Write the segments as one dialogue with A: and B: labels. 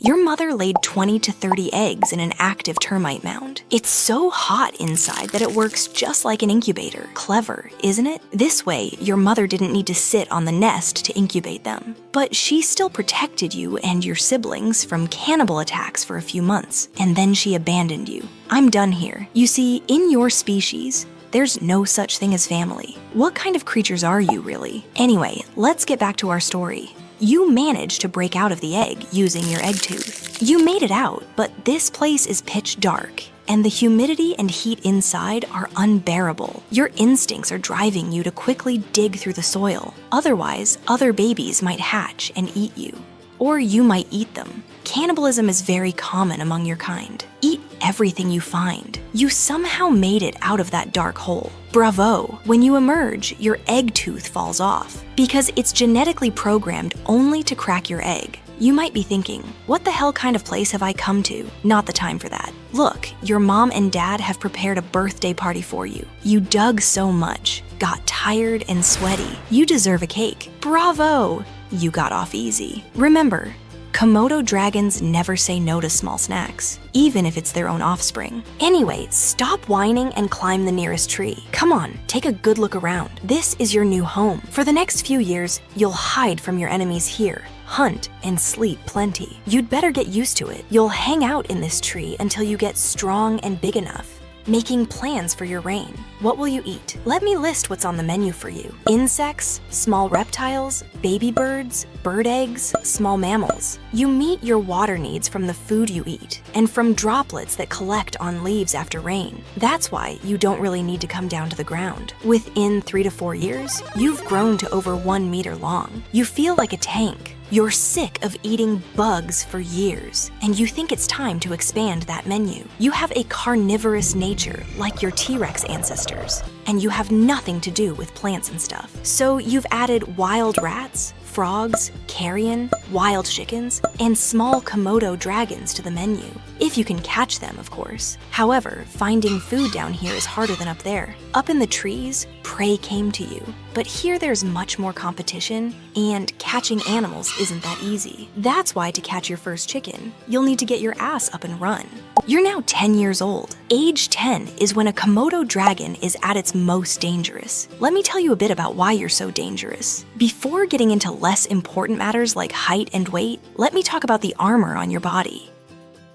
A: Your mother laid 20 to 30 eggs in an active termite mound. It's so hot inside that it works just like an incubator. Clever, isn't it? This way, your mother didn't need to sit on the nest to incubate them. But she still protected you and your siblings from cannibal attacks for a few months, and then she abandoned you. I'm done here. You see, in your species, there's no such thing as family. What kind of creatures are you, really? Anyway, let's get back to our story. You managed to break out of the egg using your egg tooth. You made it out, but this place is pitch dark, and the humidity and heat inside are unbearable. Your instincts are driving you to quickly dig through the soil. Otherwise, other babies might hatch and eat you. Or you might eat them. Cannibalism is very common among your kind. Eat everything you find. You somehow made it out of that dark hole. Bravo! When you emerge, your egg tooth falls off because it's genetically programmed only to crack your egg. You might be thinking, what the hell kind of place have I come to? Not the time for that. Look, your mom and dad have prepared a birthday party for you. You dug so much, got tired and sweaty. You deserve a cake. Bravo! You got off easy. Remember, Komodo dragons never say no to small snacks, even if it's their own offspring. Anyway, stop whining and climb the nearest tree. Come on, take a good look around. This is your new home. For the next few years, you'll hide from your enemies here, hunt, and sleep plenty. You'd better get used to it. You'll hang out in this tree until you get strong and big enough, making plans for your reign. What will you eat? Let me list what's on the menu for you. Insects, small reptiles, baby birds, bird eggs, small mammals. You meet your water needs from the food you eat and from droplets that collect on leaves after rain. That's why you don't really need to come down to the ground. Within 3 to 4 years, you've grown to over 1 meter long. You feel like a tank. You're sick of eating bugs for years, and you think it's time to expand that menu. You have a carnivorous nature like your T-Rex ancestors, and you have nothing to do with plants and stuff. So you've added wild rats, frogs, carrion, wild chickens, and small Komodo dragons to the menu. If you can catch them, of course. However, finding food down here is harder than up there. Up in the trees, prey came to you. But here there's much more competition, and catching animals isn't that easy. That's why to catch your first chicken, you'll need to get your ass up and run. You're now 10 years old. Age 10 is when a Komodo dragon is at its most dangerous. Let me tell you a bit about why you're so dangerous. Before getting into less important matters like height and weight, let me talk about the armor on your body.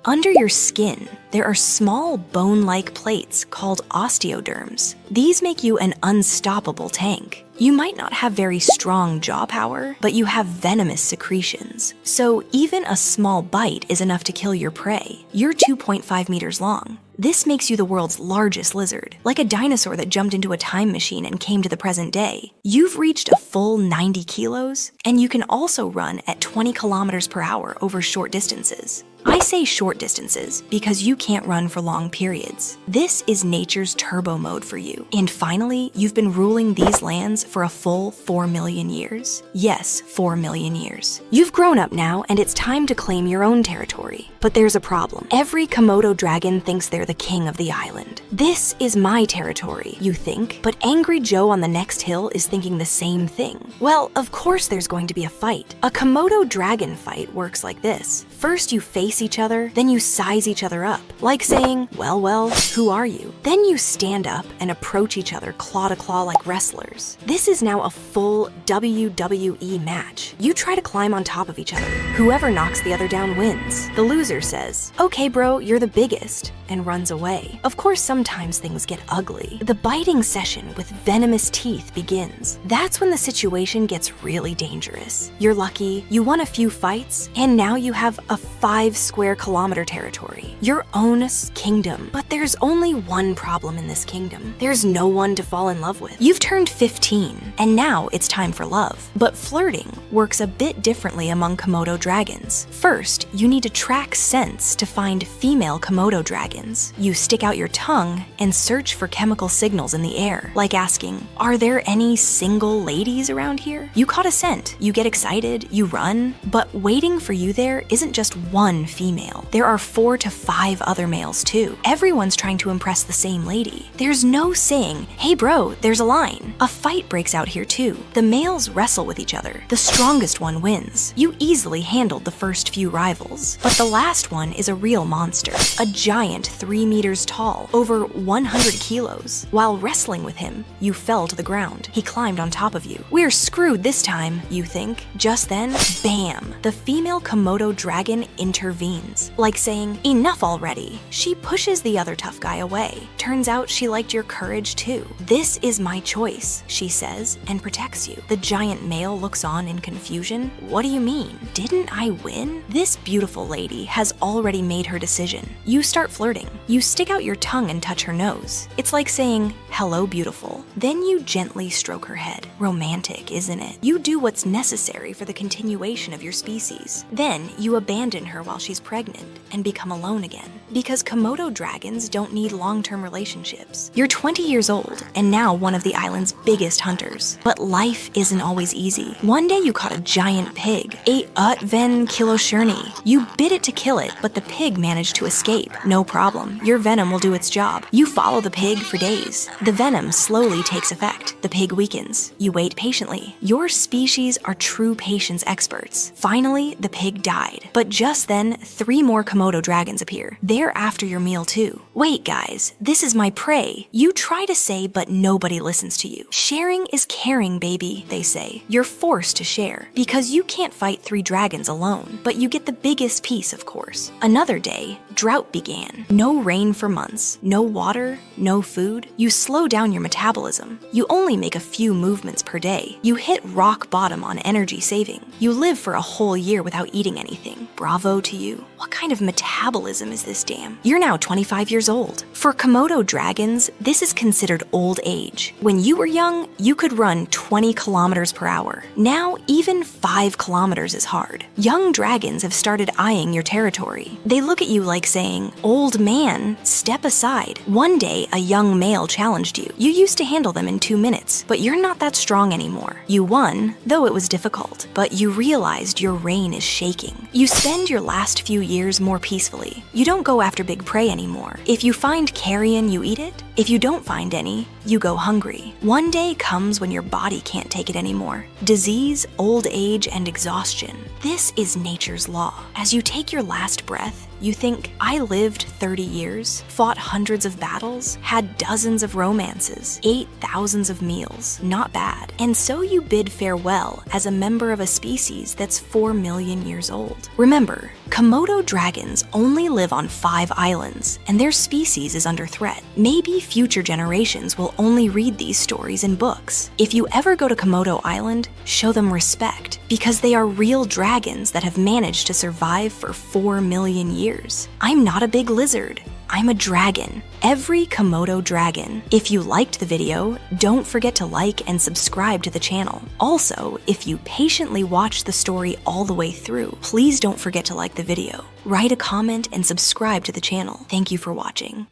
A: Under your skin, there are small bone-like plates called osteoderms. These make you an unstoppable tank. You might not have very strong jaw power, but you have venomous secretions. So even a small bite is enough to kill your prey. You're 2.5 meters long. This makes you the world's largest lizard, like a dinosaur that jumped into a time machine and came to the present day. You've reached a full 90 kilos, and you can also run at 20 kilometers per hour over short distances. I say short distances because you can't run for long periods. This is nature's turbo mode for you. And finally, you've been ruling these lands for a full 4 million years. Yes, 4 million years. You've grown up now, and it's time to claim your own territory. But there's a problem. Every Komodo dragon thinks they're the king of the island. This is my territory, you think, but Angry Joe on the next hill is thinking the same thing. Well, of course there's going to be a fight. A Komodo dragon fight works like this. First you face each other, then you size each other up, like saying, well, who are you? Then you stand up and approach each other claw to claw like wrestlers. This is now a full WWE match. You try to climb on top of each other. Whoever knocks the other down wins. The loser says, okay bro, you're the biggest, and runs away. Of course, sometimes things get ugly. The biting session with venomous teeth begins. That's when the situation gets really dangerous. You're lucky, you won a few fights, and now you have a 5 square kilometer territory, your own kingdom. But there's only one problem in this kingdom. There's no one to fall in love with. You've turned 15, and now it's time for love. But flirting works a bit differently among Komodo dragons. First, you need to track scents to find female Komodo dragons. You stick out your tongue tongue and search for chemical signals in the air, like asking, "Are there any single ladies around here?" You caught a scent, you get excited, you run, but waiting for you there isn't just one female. There are 4 to 5 other males too. Everyone's trying to impress the same lady. There's no saying, "Hey bro, there's a line." A fight breaks out here too. The males wrestle with each other. The strongest one wins. You easily handled the first few rivals, but the last one is a real monster. A giant 3 meters tall, over 100 kilos. While wrestling with him, you fell to the ground. He climbed on top of you. We're screwed this time, you think. Just then, bam! The female Komodo dragon intervenes, like saying, "Enough already." She pushes the other tough guy away. Turns out she liked your courage too. "This is my choice," she says, and protects you. The giant male looks on in confusion. "What do you mean? Didn't I win?" This beautiful lady has already made her decision. You start flirting. You stick out your tongue and touch her nose. It's like saying, "Hello, beautiful." Then you gently stroke her head. Romantic, isn't it? You do what's necessary for the continuation of your species. Then you abandon her while she's pregnant and become alone again. Because Komodo dragons don't need long-term relationships. You're 20 years old and now one of the island's biggest hunters. But life isn't always easy. One day you caught a giant pig, a Utven kiloshurni. You bit it to kill it, but the pig managed to escape. No problem. Your venom will do its job. You follow the pig for days. The venom slowly takes effect. The pig weakens. You wait patiently. Your species are true patience experts. Finally, the pig died. But just then, 3 more Komodo dragons appear. They're after your meal too. "Wait, guys, this is my prey." You try to say, but nobody listens to you. "Sharing is caring, baby," they say. You're forced to share, because you can't fight 3 dragons alone. But you get the biggest piece, of course. Another day, drought began. No rain for months. No water, no food. You slow down your metabolism. You only make a few movements per day. You hit rock bottom on energy saving. You live for a whole year without eating anything. Bravo to you. What kind of metabolism is this damn? You're now 25 years old. For Komodo dragons, this is considered old age. When you were young, you could run 20 kilometers per hour. Now, even 5 kilometers is hard. Young dragons have started eyeing your territory. They look at you like saying, "Old man, step aside." One day, a young male challenged you. You used to handle them in 2 minutes, but you're not that strong anymore. You won, though it was difficult, but you realized your reign is shaking. You spend your last few years more peacefully. You don't go after big prey anymore. If you find carrion, you eat it. If you don't find any, you go hungry. One day comes when your body can't take it anymore. Disease, old age, and exhaustion. This is nature's law. As you take your last breath, you think, "I lived 30 years, fought hundreds of battles, had dozens of romances, ate thousands of meals. Not bad." And so you bid farewell as a member of a species that's 4 million years old. Remember, Komodo dragons only live on 5 islands, and their species is under threat. Maybe future generations will only read these stories in books. If you ever go to Komodo Island, show them respect, because they are real dragons that have managed to survive for 4 million years. I'm not a big lizard. I'm a dragon. Every Komodo dragon. If you liked the video, don't forget to like and subscribe to the channel. Also, if you patiently watched the story all the way through, please don't forget to like the video. Write a comment and subscribe to the channel. Thank you for watching.